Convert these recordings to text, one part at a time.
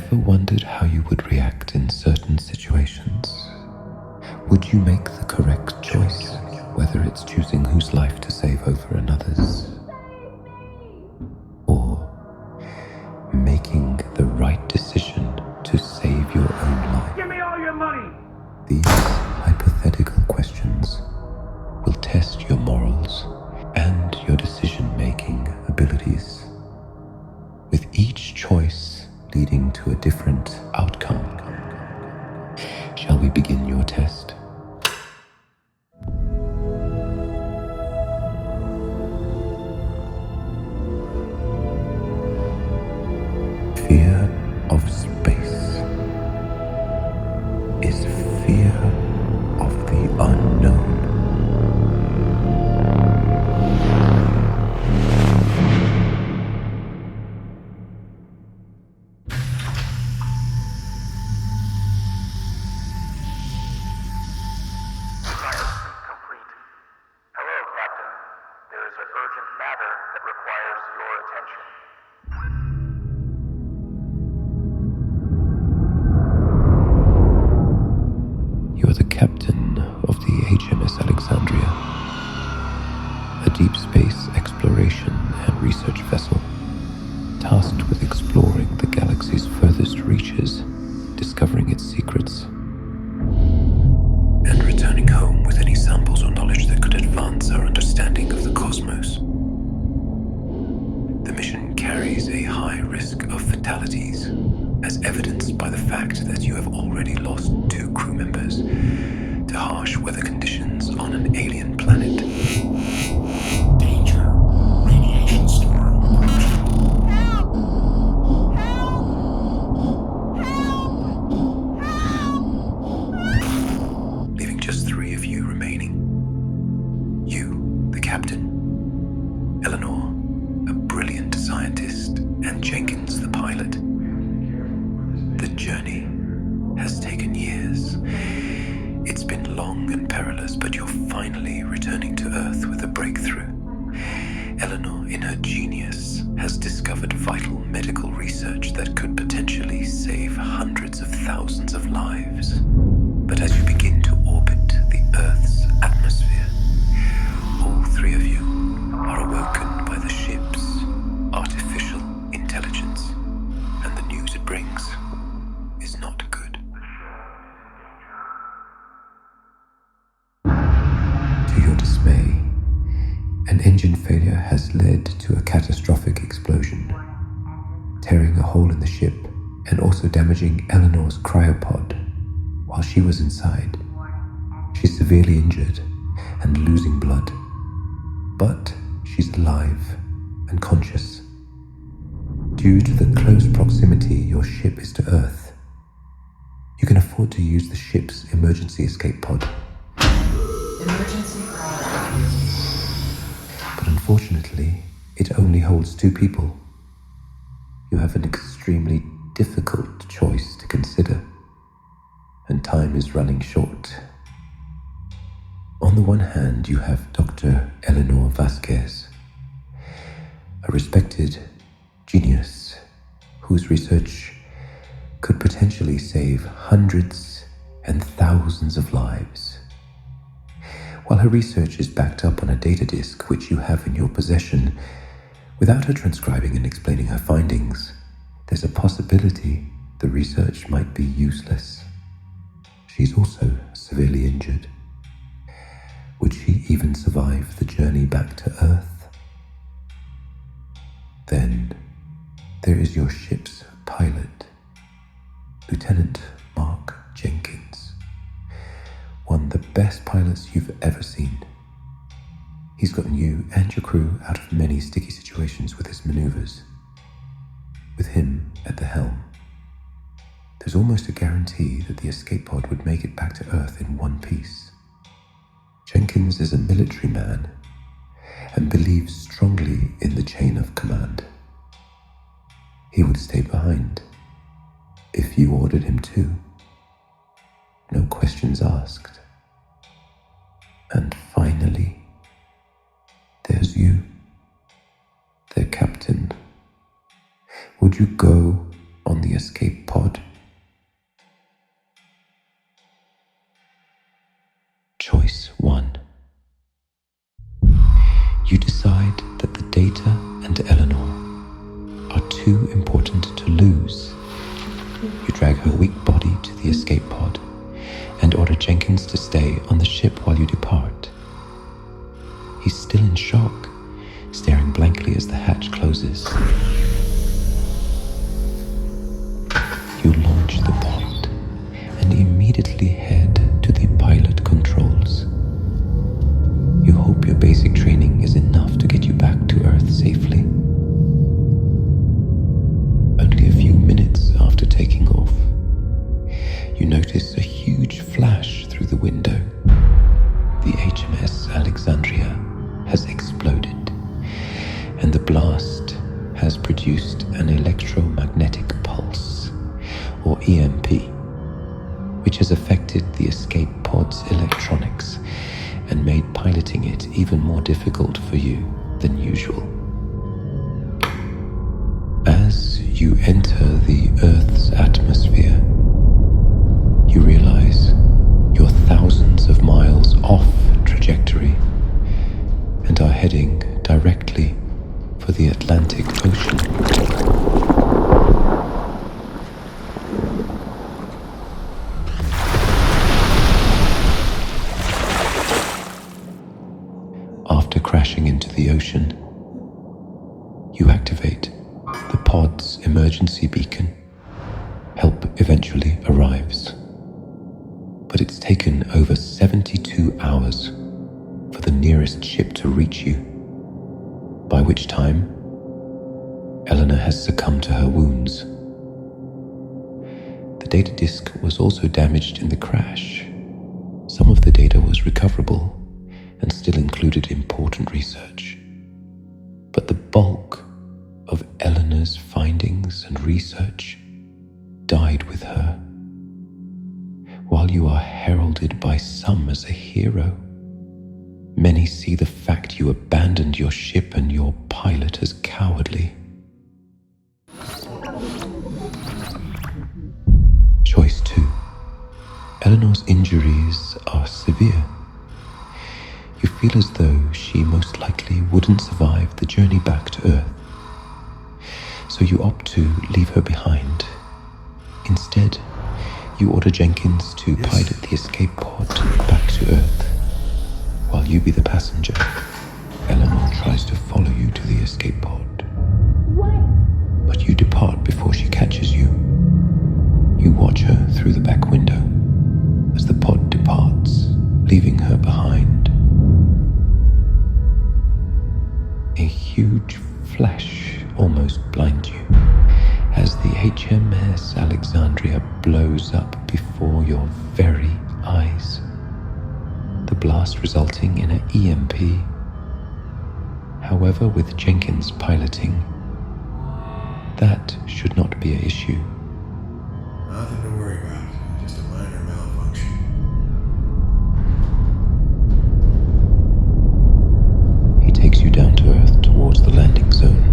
ever wondered how you would react in certain situations? Would you make the correct choice, whether it's choosing whose life to save over another's, or making the right decision to save your own life? Give me all your money! These hypothetical questions will test your morals and your decision-making abilities, with each choice leading to a different outcome. Shall we begin your test? Fear of space is fear of the unknown. Complete. Hello, Captain. There is an urgent matter that requires your attention. You are the captain of the HMS Alexandria, a deep space exploration and research vessel tasked with exploring the galaxy's furthest reaches, discovering its secrets, and returning home with any samples or knowledge that could advance our understanding of the cosmos. The mission carries a high risk of fatalities, as evidenced by the fact that you have already lost 2 crew members to harsh weather conditions on an alien planet. Danger. Radiation storm approaching. Help! Help! Help! Help! Leaving just 3 of you remaining. You, the captain, Eleanor, a brilliant scientist, and Jenkins, the pilot. The journey has taken years. It's been long and perilous, but you're finally returning to Earth with a breakthrough. Eleanor, in her genius, has discovered vital medical research that could potentially save hundreds of thousands of lives. But as you begin to orbit the Earth's atmosphere, all 3 of you are awoken by the ship's artificial intelligence, and the news it brings is not good. To your dismay, an engine failure has led to a catastrophic explosion, tearing a hole in the ship and also damaging Eleanor's cryopod while she was inside. She's severely injured and losing blood, but she's alive and conscious. Due to the close proximity your ship is to Earth, you can afford to use the ship's emergency escape pod. Emergency pod activated. But unfortunately, it only holds 2 people. You have an extremely difficult choice to consider, and time is running short. On the one hand, you have Dr. Eleanor Vasquez, a respected genius whose research could potentially save hundreds and thousands of lives. While her research is backed up on a data disk which you have in your possession, without her transcribing and explaining her findings, there's a possibility the research might be useless. She's also severely injured. Would she even survive the journey back to Earth? Then there is your ship's pilot, Lieutenant Mark Jenkins, one of the best pilots you've ever seen. He's gotten you and your crew out of many sticky situations with his maneuvers. With him at the helm, there's almost a guarantee that the escape pod would make it back to Earth in one piece. Jenkins is a military man and believes strongly in the chain of command. He would stay behind if you ordered him to. No questions asked. And finally, there's you, their captain. Would you go on the escape pod lose. You drag her weak body to the escape pod and order Jenkins to stay on the ship while you depart. He's still in shock, staring blankly as the hatch closes. You launch the pod and immediately head to the pilot controls. You hope your basic training is enough to get you back to Earth safely. Only a few minutes after taking off, you notice a huge flash through the window. The HMS Alexandria has exploded, and the blast has produced an electromagnetic pulse, or EMP, which has affected the escape pod's electronics and made piloting it even more difficult for you than usual. As you enter the Earth's atmosphere, you realize you're thousands of miles off trajectory and are heading directly for the Atlantic Ocean. After crashing into the ocean, you activate the pod's emergency beacon. Help eventually arrives. But it's taken over 72 hours for the nearest ship to reach you, by which time Eleanor has succumbed to her wounds. The data disk was also damaged in the crash. Some of the data was recoverable and still included important research, but the bulk of Eleanor's findings and research died with her. While you are heralded by some as a hero, many see the fact you abandoned your ship and your pilot as cowardly. Choice 2. Eleanor's injuries are severe. You feel as though she most likely wouldn't survive the journey back to Earth, so you opt to leave her behind. Instead, you order Jenkins to pilot the escape pod back to Earth, while you be the passenger. Eleanor tries to follow you to the escape pod, but you depart before she catches you. You watch her through the back window as the pod departs, leaving her behind. A huge flash almost blinds you as the HMS Alexandria blows up before your very eyes, the blast resulting in an EMP. However, with Jenkins piloting, that should not be an issue. Nothing to worry about, just a minor malfunction. He takes you down to Earth towards the landing zone.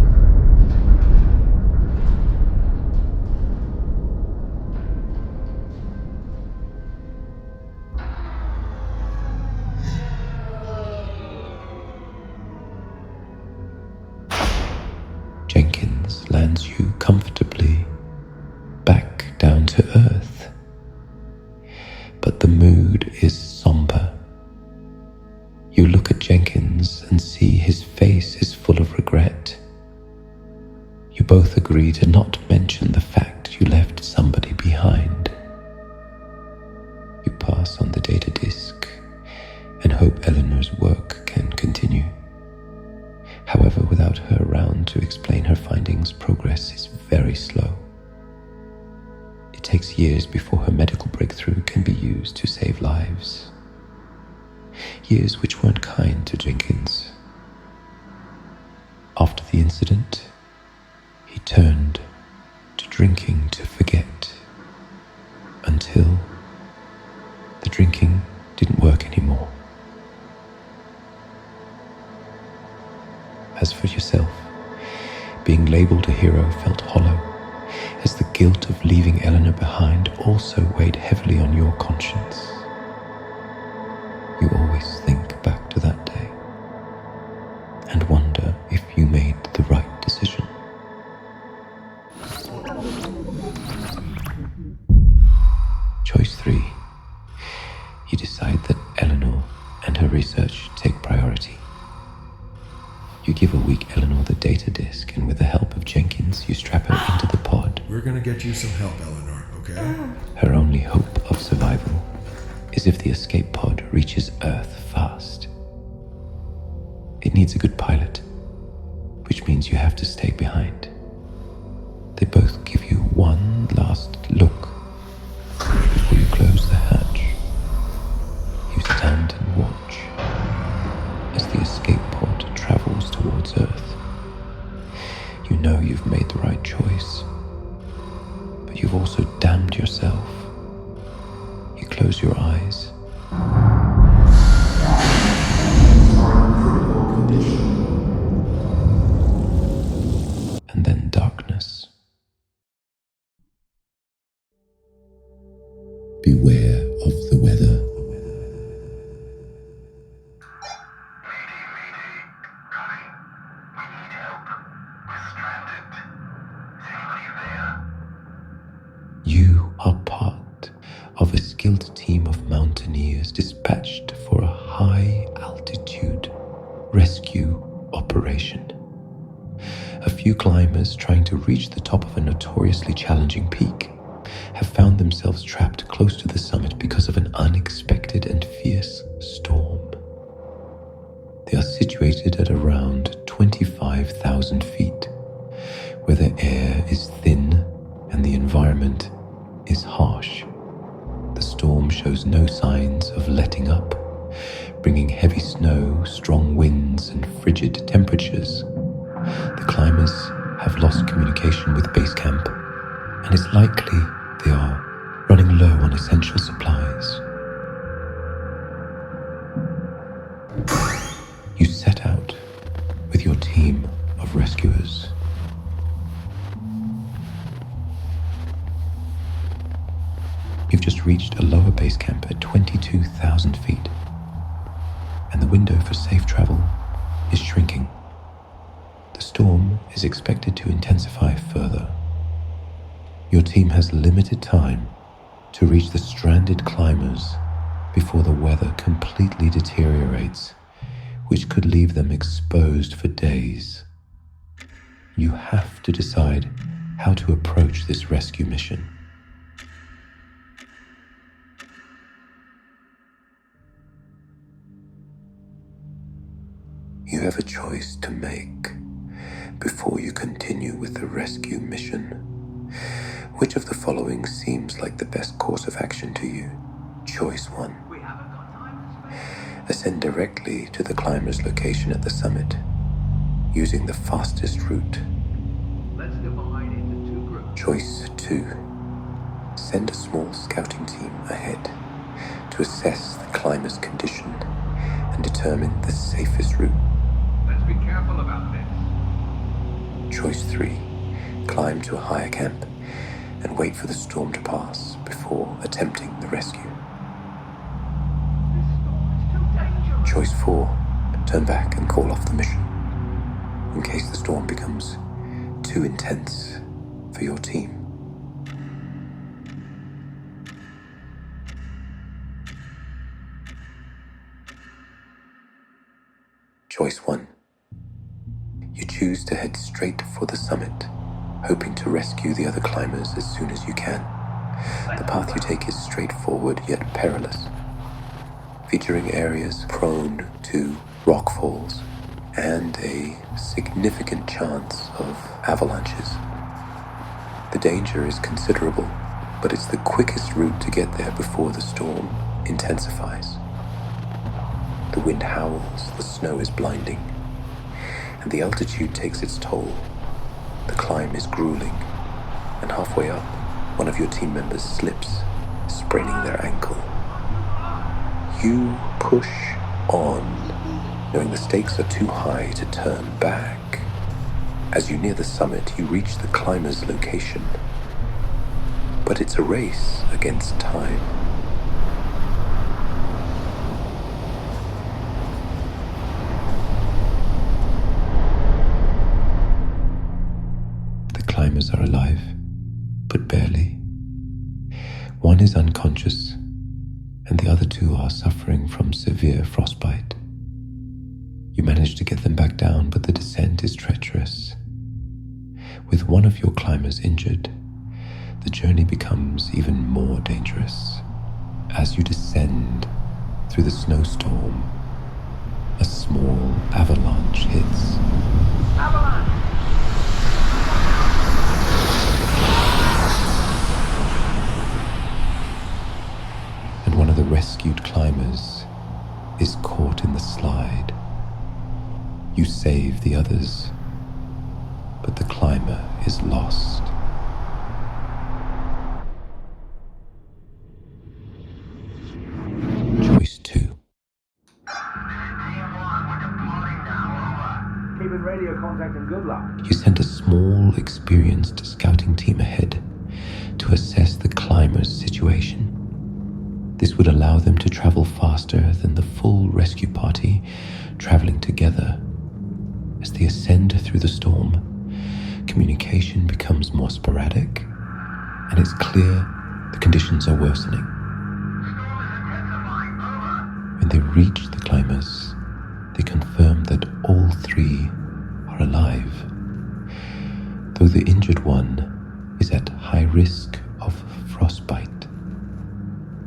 Jenkins lands you comfortably back down to Earth. But the mood is somber. You look at Jenkins and see his face is full of regret. You both agree to not mention the fact you left somebody behind. You pass on the data disk and hope Eleanor's work can continue. However, without her around to explain her findings, progress is very slow. It takes years before her medical breakthrough can be used to save lives. Years which weren't kind to Jenkins. After the incident, he turned to drinking to forget, until the drinking didn't work anymore. As for yourself, being labelled a hero felt hollow, as the guilt of leaving Eleanor behind also weighed heavily on your conscience. You always think back to that day and wonder if you made the right decision. Choice 3. You decide that Eleanor and her research take priority. You give a weak Eleanor the data disk, and with the help of Jenkins, you strap her into the pod. We're gonna get you some help, Eleanor, okay? Her only hope of survival is if the escape pod reaches Earth fast. It needs a good pilot, which means you have to stay behind. They both give you one last look before you close the hatch. You stand and watch as the escape pod travels towards Earth. You know you've made the right choice, but you've also damned yourself. You close your eyes. And then darkness. Beware of the weather. You are part of a skilled team of mountaineers dispatched for a high-altitude rescue operation. A few climbers trying to reach the top of a notoriously challenging peak have found themselves trapped close to the summit because of an unexpected and fierce storm. They are situated at around 25,000 feet, where the air is thin and the environment is harsh. The storm shows no signs of letting up, bringing heavy snow, strong winds, and frigid temperatures. The climbers have lost communication with base camp, and it's likely they are running low on essential supplies. You set out with your team of rescuers. You've just reached a lower base camp at 22,000 feet, and the window for safe travel is shrinking. The storm is expected to intensify further. Your team has limited time to reach the stranded climbers before the weather completely deteriorates, which could leave them exposed for days. You have to decide how to approach this rescue mission. You have a choice to make before you continue with the rescue mission. Which of the following seems like the best course of action to you? Choice 1. Ascend directly to the climber's location at the summit, using the fastest route. Let's divide into two groups. Choice 2. Send a small scouting team ahead to assess the climber's condition and determine the safest route. Let's be careful about this. Choice 3. Climb to a higher camp and wait for the storm to pass before attempting the rescue. This storm is too dangerous. Choice 4. Turn back and call off the mission in case the storm becomes too intense for your team. Choice 1. You choose to head straight for the summit, hoping to rescue the other climbers as soon as you can. The path you take is straightforward yet perilous, featuring areas prone to rockfalls and a significant chance of avalanches. The danger is considerable, but it's the quickest route to get there before the storm intensifies. The wind howls, the snow is blinding, and the altitude takes its toll. The climb is grueling, and halfway up, one of your team members slips, spraining their ankle. You push on, knowing the stakes are too high to turn back. As you near the summit, you reach the climber's location. But it's a race against time. The climbers are alive, but but barely. One is unconscious, and the other two are suffering from severe frostbite. You manage to get them back down, but the descent is treacherous. With one of your climbers injured, the journey becomes even more dangerous. As you descend through the snowstorm, a small avalanche hits. Avalanche! And one of the rescued climbers is caught in the slide. You save the others, but the climber is lost. Choice 2. Keep in radio contact and good luck. You send a small, experienced scouting team ahead to assess the climber's situation. This would allow them to travel faster than the full rescue party traveling together. As they ascend through the storm, communication becomes more sporadic, and it's clear the conditions are worsening. When they reach the climbers, they confirm that all three are alive, though the injured one is at high risk of frostbite.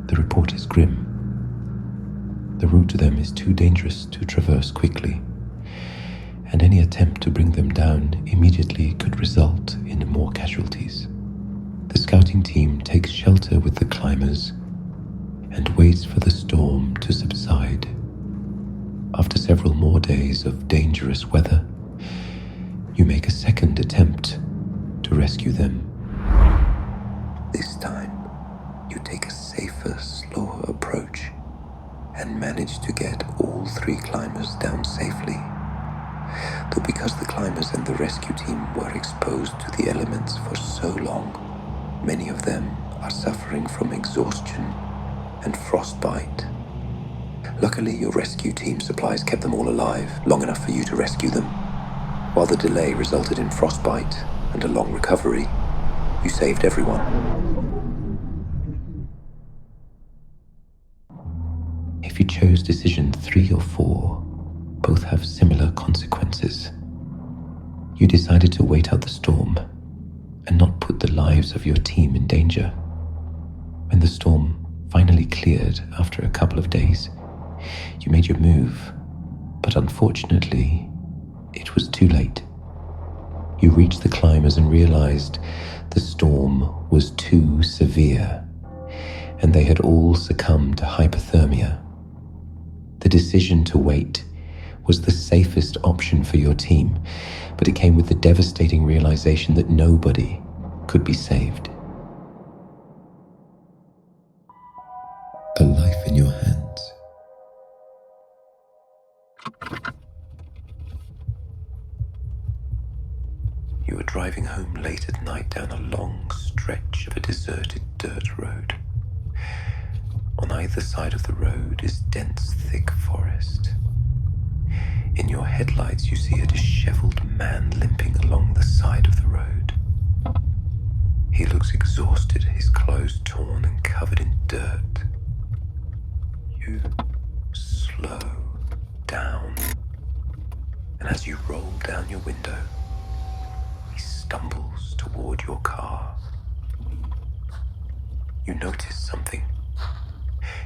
The report is grim. The route to them is too dangerous to traverse quickly, and any attempt to bring them down immediately could result in more casualties. The scouting team takes shelter with the climbers and waits for the storm to subside. After several more days of dangerous weather, you make a second attempt to rescue them. This time, you take a safer, slower approach and manage to get all three climbers down safely. Though because the climbers and the rescue team were exposed to the elements for so long, many of them are suffering from exhaustion and frostbite. Luckily, your rescue team supplies kept them all alive long enough for you to rescue them. While the delay resulted in frostbite and a long recovery, you saved everyone. If you chose decision 3 or 4, both have similar consequences. You decided to wait out the storm and not put the lives of your team in danger. When the storm finally cleared after a couple of days, you made your move, but unfortunately, it was too late. You reached the climbers and realized the storm was too severe, and they had all succumbed to hypothermia. The decision to wait was the safest option for your team, but it came with the devastating realization that nobody could be saved. A life in your hands. You were driving home late at night down a long stretch of a deserted dirt road. On either side of the road is dense, thick forest. In your headlights, you see a disheveled man limping along the side of the road. He looks exhausted, his clothes torn and covered in dirt. You slow down, and as you roll down your window, he stumbles toward your car. You notice something.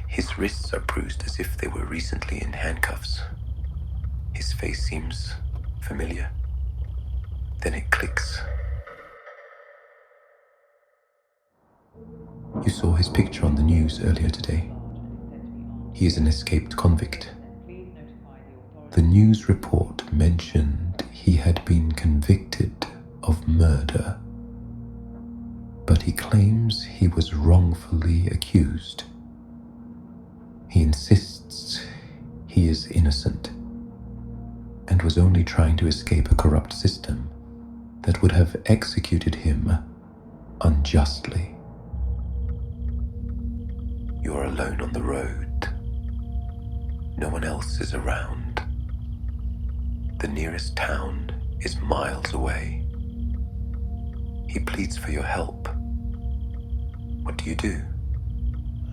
His wrists are bruised as if they were recently in handcuffs. His face seems familiar. Then it clicks. You saw his picture on the news earlier today. He is an escaped convict. The news report mentioned he had been convicted of murder, but he claims he was wrongfully accused. He insists he is innocent and was only trying to escape a corrupt system that would have executed him unjustly. You are alone on the road. No one else is around. The nearest town is miles away. He pleads for your help, What do you do?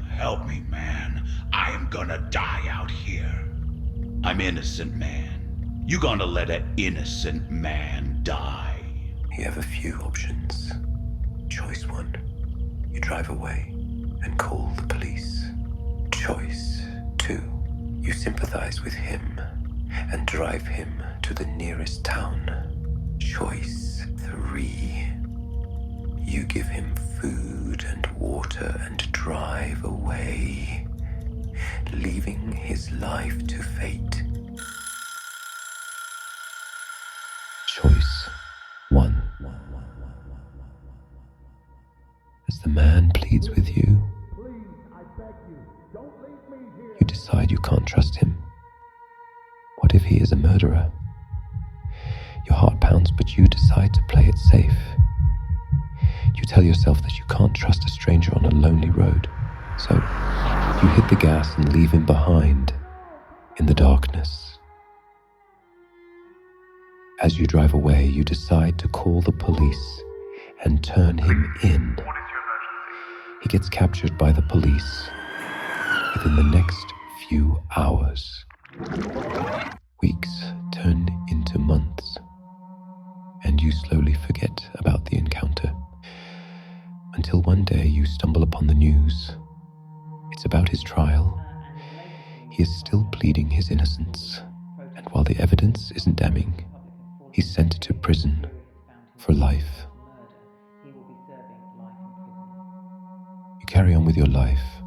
Help me, man. I am gonna die out here. I'm innocent, man. You gonna let an innocent man die? You have a few options. Choice 1. You drive away and call the police. Choice 2. You sympathize with him and drive him to the nearest town. Choice 3. You give him food and water and drive away, leaving his life to fate. Choice 1. As the man pleads with you, you decide you can't trust him. What if he is a murderer? Your heart pounds, but you decide to play it safe. You tell yourself that you can't trust a stranger on a lonely road, so you hit the gas and leave him behind in the darkness. As you drive away, you decide to call the police and turn him in. He gets captured by the police within the next few hours. Weeks turn into months, and you slowly forget about the encounter. Until one day you stumble upon the news. It's about his trial. He is still pleading his innocence, and while the evidence isn't damning, he's sent to prison for life. You carry on with your life,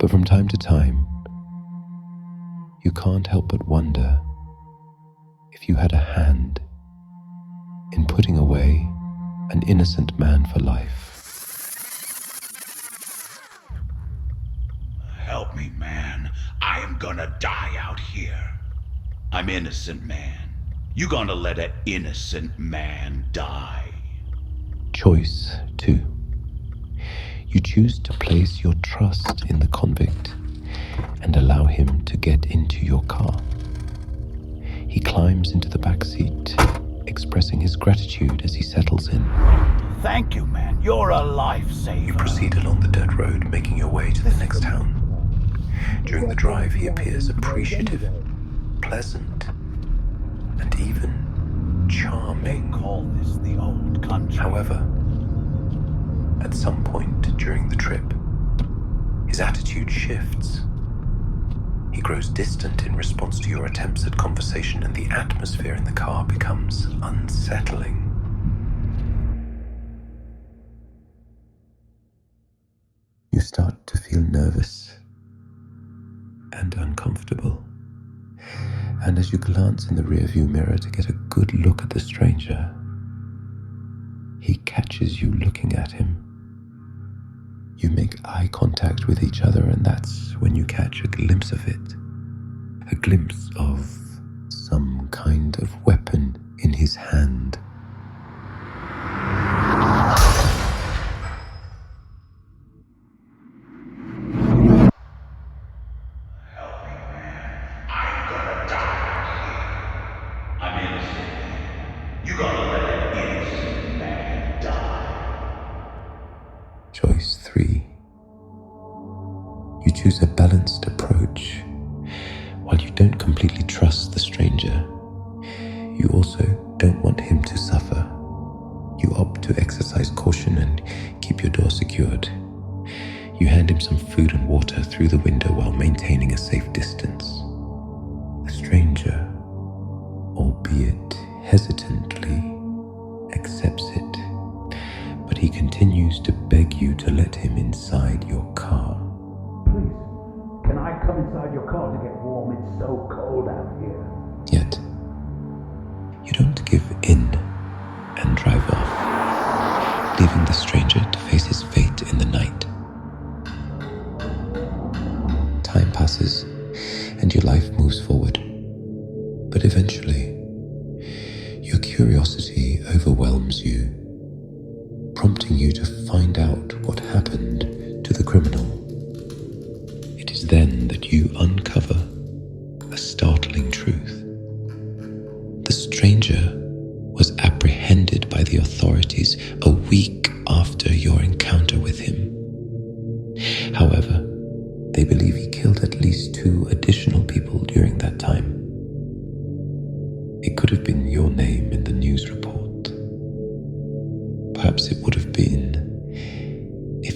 but from time to time, you can't help but wonder if you had a hand in putting away an innocent man for life. Help me, man. I am gonna die out here. I'm innocent, man. You gonna let an innocent man die? Choice 2. You choose to place your trust in the convict and allow him to get into your car. He climbs into the back seat, expressing his gratitude as he settles in. Thank you, man. You're a lifesaver. You proceed along the dirt road, making your way to the next town. During the drive, he appears appreciative, pleasant, and even charming. They call this the old country. However, at some point during the trip, his attitude shifts. He grows distant in response to your attempts at conversation, and the atmosphere in the car becomes unsettling. You start to feel nervous and uncomfortable. And as you glance in the rearview mirror to get a good look at the stranger, he catches you looking at him. You make eye contact with each other, and that's when you catch a glimpse of it. A glimpse of some kind of weapon in his hand. I'm innocent, man. You gonna let an innocent man die? Choice 3. You choose a balanced approach. While you don't completely trust the stranger, you also don't want him to suffer. You opt to exercise caution and keep your door secured. You hand him some food and water through the window while maintaining a safe distance. The stranger, albeit hesitantly, accepts it, but he continues to beg you to let him inside your car. Please, can I come inside your car to get warm? It's so cold out here. Yet, you don't give in and drive off, leaving the stranger to face his fate in the night. Time passes, and your life moves forward. But eventually, your curiosity overwhelms you, prompting you to find out what happened to the criminal. It is then that you uncover a startling truth. The stranger was apprehended by the authorities a week after your encounter with him.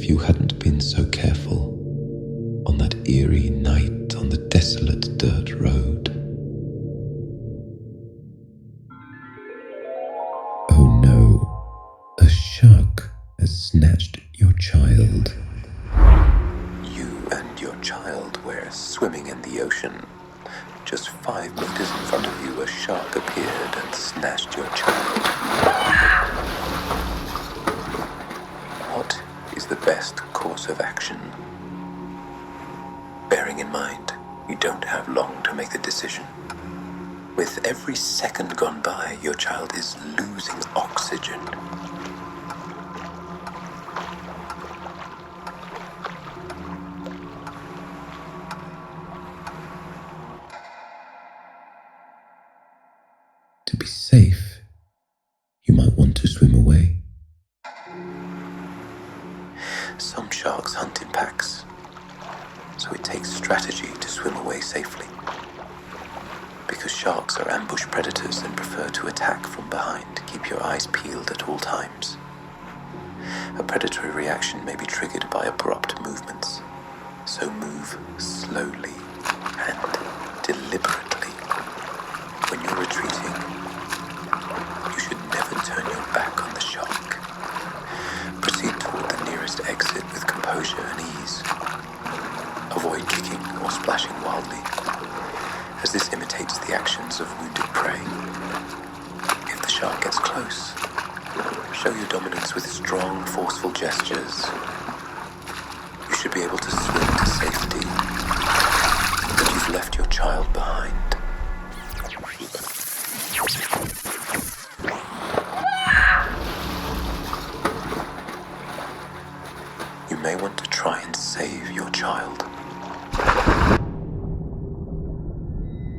if you hadn't been so careful on that eerie night on the desolate dirt road. Oh no, a shark has snatched your child. You and your child were swimming in the ocean. Just 5 meters in front of you, a shark appeared and snatched your child. What is the best course of action? Bearing in mind, you don't have long to make the decision. With every second gone by, your child is losing oxygen. To be safe, you might want to swim away. Some sharks hunt in packs, so it takes strategy to swim away safely. Because sharks are ambush predators and prefer to attack from behind, keep your eyes peeled at all times. A predatory reaction may be triggered by abrupt movements, so move slowly and deliberately. When you're retreating, you should never turn your back on the shark. Proceed toward the nearest exit with composure and ease. Avoid kicking or splashing wildly, as this imitates the actions of wounded prey. If the shark gets close, show your dominance with strong, forceful gestures. You should be able to swim to safety, but you've left your child behind. You may want to try and save your child.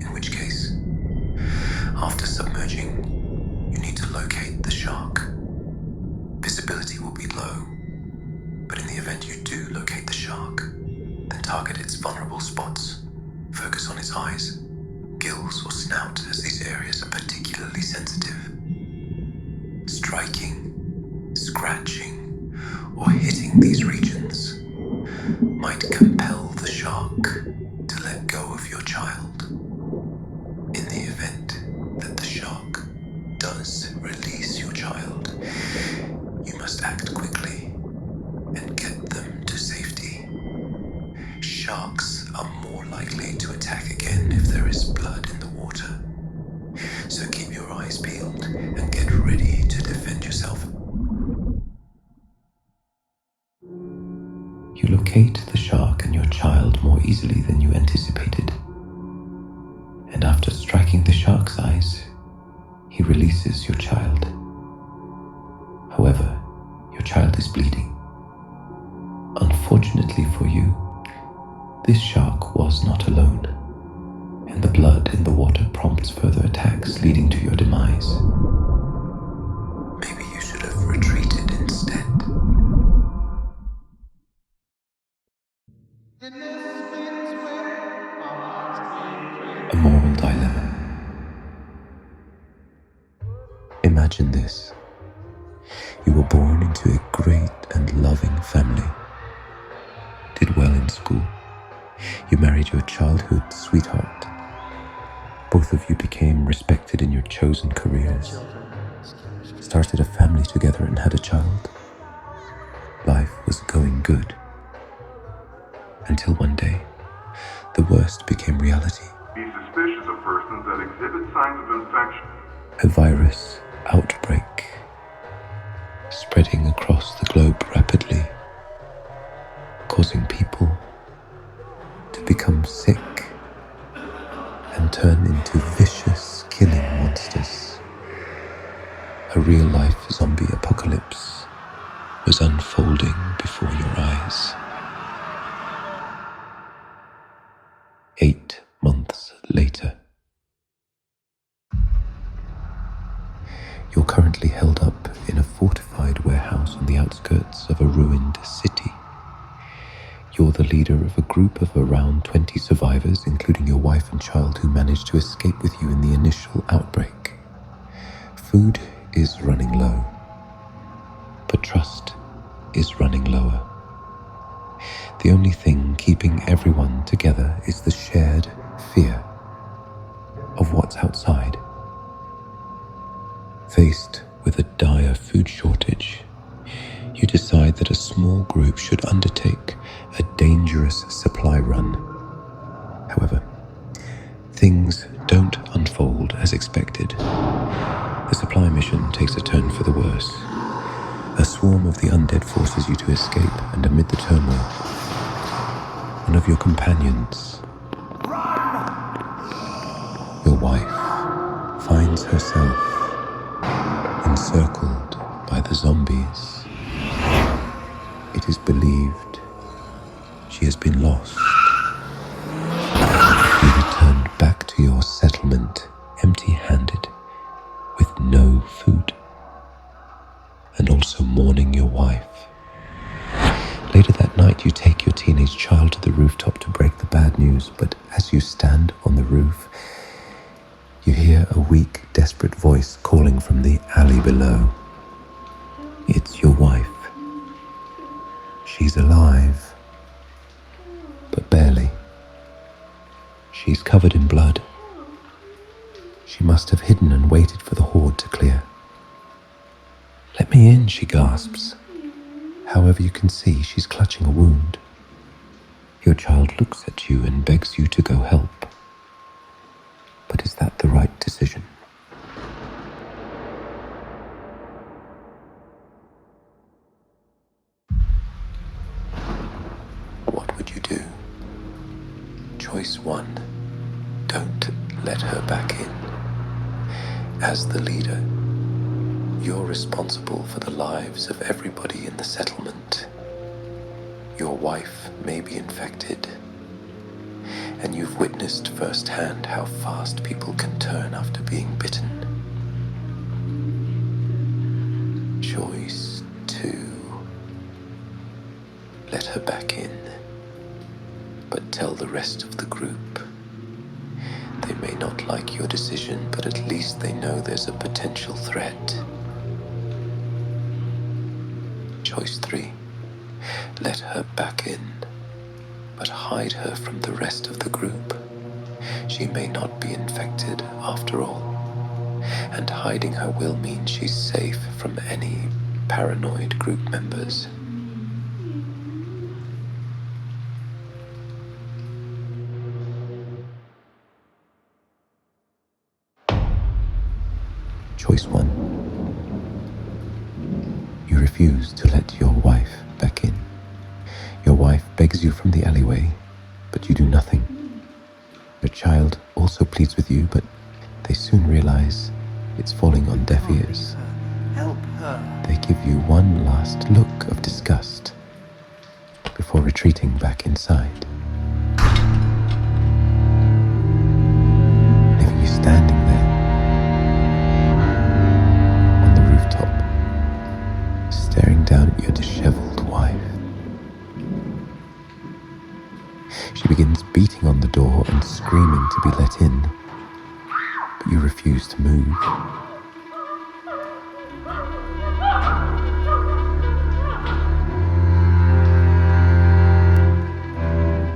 In which case, after submerging, you need to locate the shark. Visibility will be low, but in the event you do locate the shark, then target its vulnerable spots. Focus on its eyes, gills, or snout, as these areas are particularly sensitive. Striking, scratching, or hitting these regions might compel the shark to let go of your child. In the event that the shark does release your child, you must act quickly and get them to safety. Sharks are more likely to attack again if there is blood in the water, so keep your eyes peeled and get ready to defend yourself. You locate the shark and your child more easily than you anticipated. And after striking the shark's eyes, he releases your child. However, your child is bleeding. Unfortunately for you, this shark was not alone, and the blood in the water prompts further attacks, leading to your demise. Maybe you should have retreated instead. A moral dilemma. Imagine this. You were born into a great and loving family. Did well in school. You married your childhood sweetheart. Both of you became respected in your chosen careers. Started a family together and had a child. Life was going good. Until one day, the worst became reality. Be suspicious of persons that exhibit signs of infection. A virus outbreak, spreading across the globe rapidly, causing people to become sick and turn into vicious killing monsters. A real-life zombie apocalypse was unfolding before your eyes. 8 months later. You're currently held up in a fortified warehouse on the outskirts of a ruined city. You're the leader of a group of around 20 survivors, including your wife and child who managed to escape with you in the initial outbreak. Food is running low, but trust is running lower. The only thing keeping everyone together is the shared fear of what's outside. Faced with a dire food shortage, you decide that a small group should undertake a dangerous supply run. However, things don't unfold as expected. The supply mission takes a turn for the worse. A swarm of the undead forces you to escape, and amid the turmoil, one of your companions, your wife, finds herself encircled by the zombies. It is believed she has been lost. You returned back to your settlement empty-handed, with no food, and also mourning your wife. Later that night, you take your teenage child to the rooftop to break the bad news, but as you stand on the roof, you hear a weak, desperate voice calling from the alley below. It's your wife. She's alive, but barely. She's covered in blood. She must have hidden and waited for the horde to clear. "Let me in," she gasps. However, you can see she's clutching a wound. Your child looks at you and begs you to go help. But is that the right decision? What would you do? Choice 1. Don't let her back in. As the leader, you're responsible for the lives of everybody in the settlement. Your wife may be infected, and you've witnessed firsthand how fast people can turn after being bitten. Choice 2. Let her back in, but tell the rest of the group. They may not like your decision, but at least they know there's a potential threat. Choice 3. Let her back in, but hide her from the rest of the group. She may not be infected after all, and hiding her will mean she's safe from any paranoid group members. Choice 1. You refuse to let your wife back in. Your wife begs you from the alleyway, but you do nothing. Your child also pleads with you, but they soon realize it's falling on deaf ears. Help her. They give you one last look of disgust before retreating back inside, leaving you standing there on the rooftop, staring down at your disheveled wife. She begins beating on the door and screaming to be let in, but you refuse to move.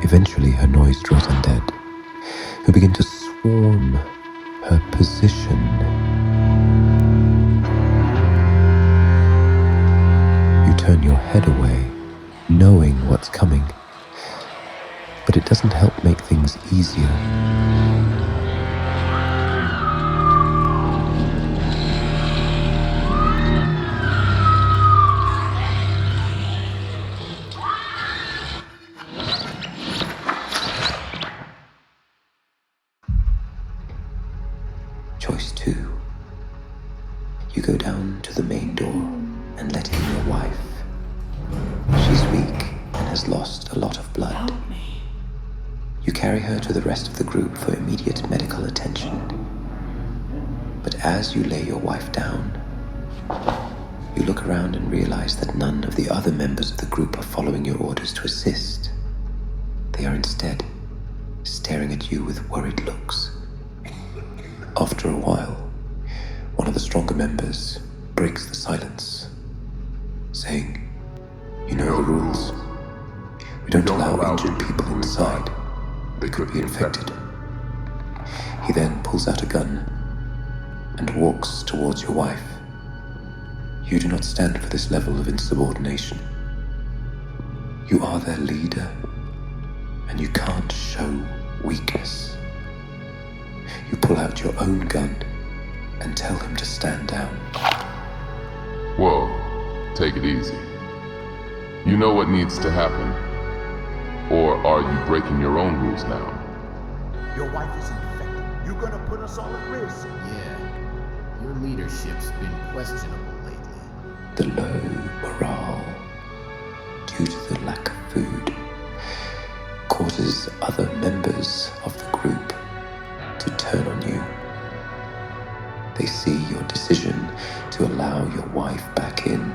Eventually, her noise draws undead, who begin to swarm her position. You turn your head away, knowing what's coming, but it doesn't help make things easier. Choice 2. You go down to the main door and let in your wife. She's weak and has lost a lot of blood. Help me. You carry her to the rest of the group for immediate medical attention. But as you lay your wife down, you look around and realize that none of the other members of the group are following your orders to assist. They are instead staring at you with worried looks. After a while, one of the stronger members breaks the silence, saying, "You know the rules. You don't allow injured people inside. They could be infected. He then pulls out a gun and walks towards your wife. You do not stand for this level of insubordination. You are their leader, and you can't show weakness. You pull out your own gun and tell him to stand down. Whoa, take it easy. You know what needs to happen? Or are you breaking your own rules now? Your wife is infected. You're gonna put us all at risk. Yeah, your leadership's been questionable lately. The low morale, due to the lack of food, causes other members of the group to turn on you. They see your decision to allow your wife back in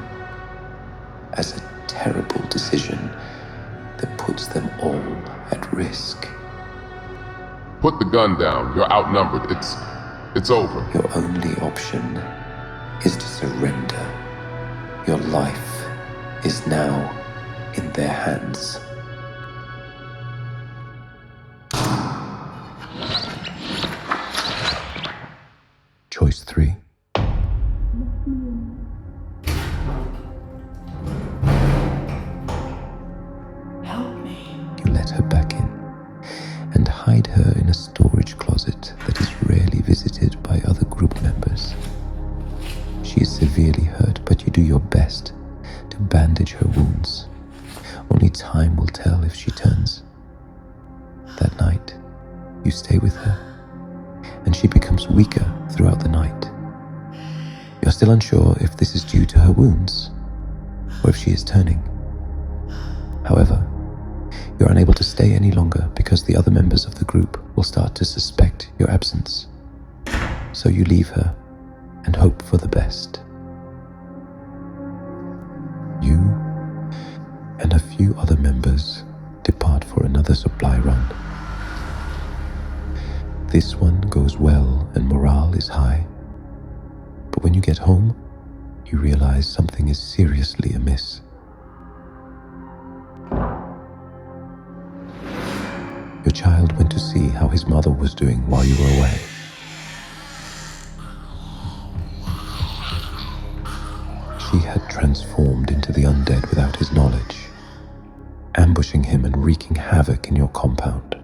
as a terrible decision that puts them all at risk. Put the gun down. You're outnumbered. It's over. Your only option is to surrender. Your life is now in their hands. Choice 3. Help me. You let her back in and hide her in a storage closet that is rarely visited by other group members. She is severely hurt, but you do your best to bandage her wounds. Only time will tell if she turns. That night, you stay with her, and she becomes weaker throughout the night. You're still unsure if this is due to her wounds, or if she is turning. However, you're unable to stay any longer because the other members of the group will start to suspect your absence. So you leave her and hope for the best. You and a few other members depart for another supply run. This one goes well and morale is high. But when you get home, you realize something is seriously amiss. Your child went to see how his mother was doing while you were away. She had transformed into the undead without his knowledge, ambushing him and wreaking havoc in your compound.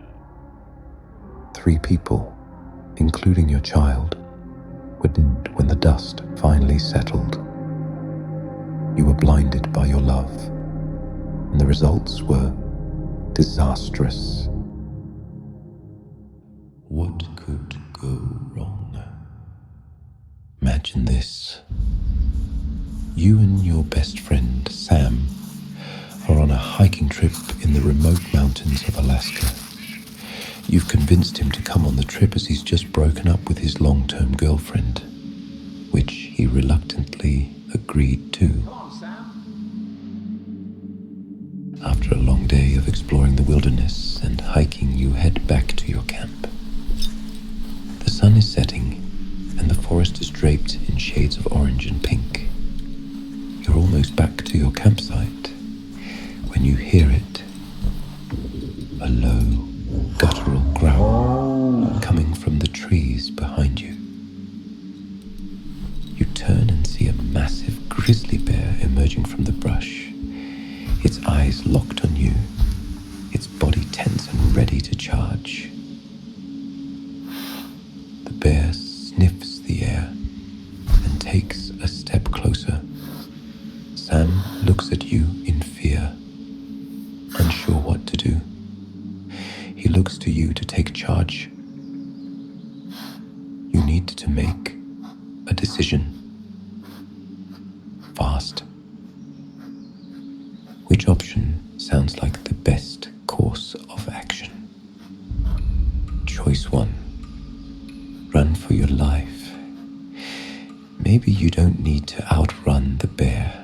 3 people, including your child, were dead when the dust finally settled. You were blinded by your love, and the results were disastrous. What could go wrong? Imagine this. You and your best friend, Sam, are on a hiking trip in the remote mountains of Alaska. You've convinced him to come on the trip as he's just broken up with his long-term girlfriend, which he reluctantly agreed to. After a long day of exploring the wilderness and hiking, you head back to your camp. The sun is setting, and the forest is draped in shades of orange and pink. You're almost back to your campsite when you hear it. A low, guttural growl coming from the trees behind you. You turn and see a massive grizzly bear emerging from the brush, its eyes locked on you, its body tense and ready to charge. The bear sniffs the air and takes a step closer. Sam looks at you in fear, unsure what to do. He looks to you to take charge. You need to make a decision. Fast. Which option sounds like the best course of action? Choice 1. Run for your life. Maybe you don't need to outrun the bear.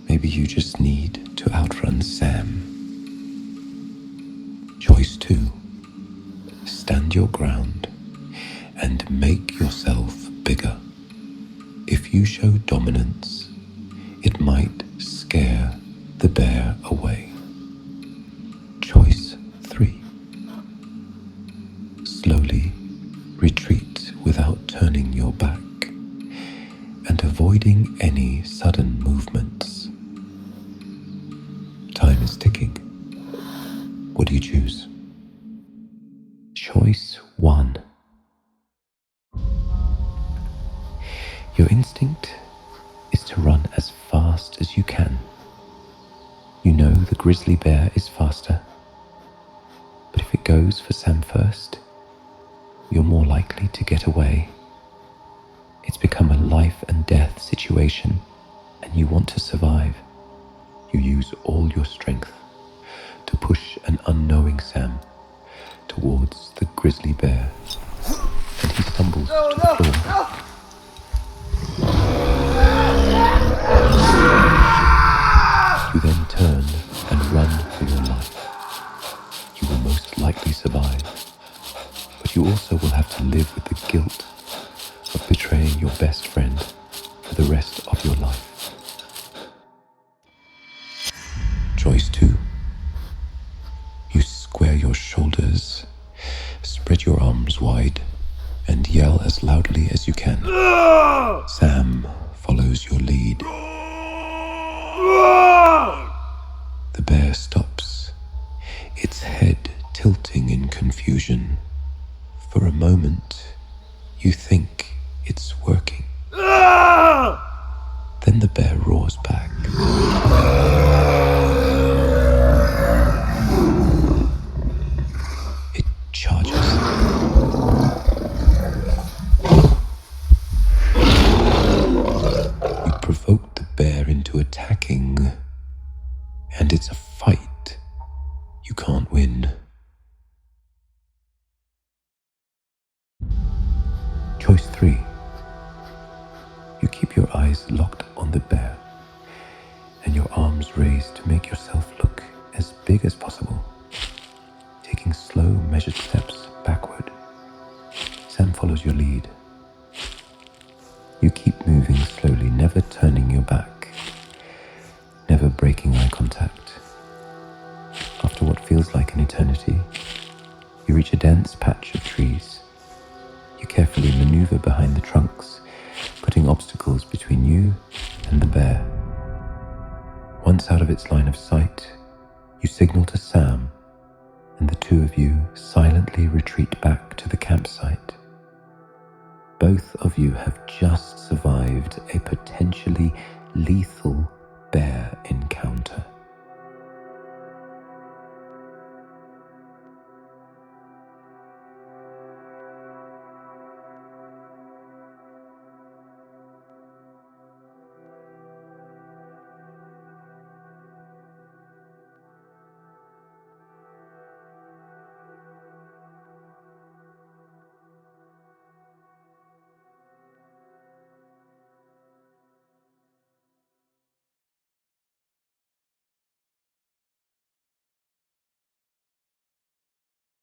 Maybe you just need to outrun Sam. Choice 2. Stand your ground and make yourself bigger. If you show dominance, it might scare the bear away. time is ticking. What do you choose? Choice 1. Your instinct is to run as fast as you can. You know the grizzly bear is faster, but if it goes for Sam first, you're more likely to get away. It's become a life and death situation, and you want to survive. You use all your strength to push an unknowing Sam towards the grizzly bear, and he stumbles to the floor. You then turn and run for your life. You will most likely survive, but you also will have to live with the guilt of betraying your best friend for the rest of your life. Choice 2. You square your shoulders, spread your arms wide, and yell as loudly as you can. Sam follows your lead. The bear stops, its head tilting in confusion. For a moment, you think it's working. Then the bear roars back. It charges. You provoke the bear into attacking, and it's a fight you can't win. Choice 3. You keep your eyes locked on the bear and your arms raised to make yourself look as big as possible, taking slow, measured steps backward. Sam follows your lead. You keep moving slowly, never turning your back, never breaking eye contact. After what feels like an eternity, you reach a dense patch of trees. You carefully maneuver behind the trunks, putting obstacles between you and the bear. Once out of its line of sight, you signal to Sam, and the two of you silently retreat back to the campsite. Both of you have just survived a potentially lethal bear encounter.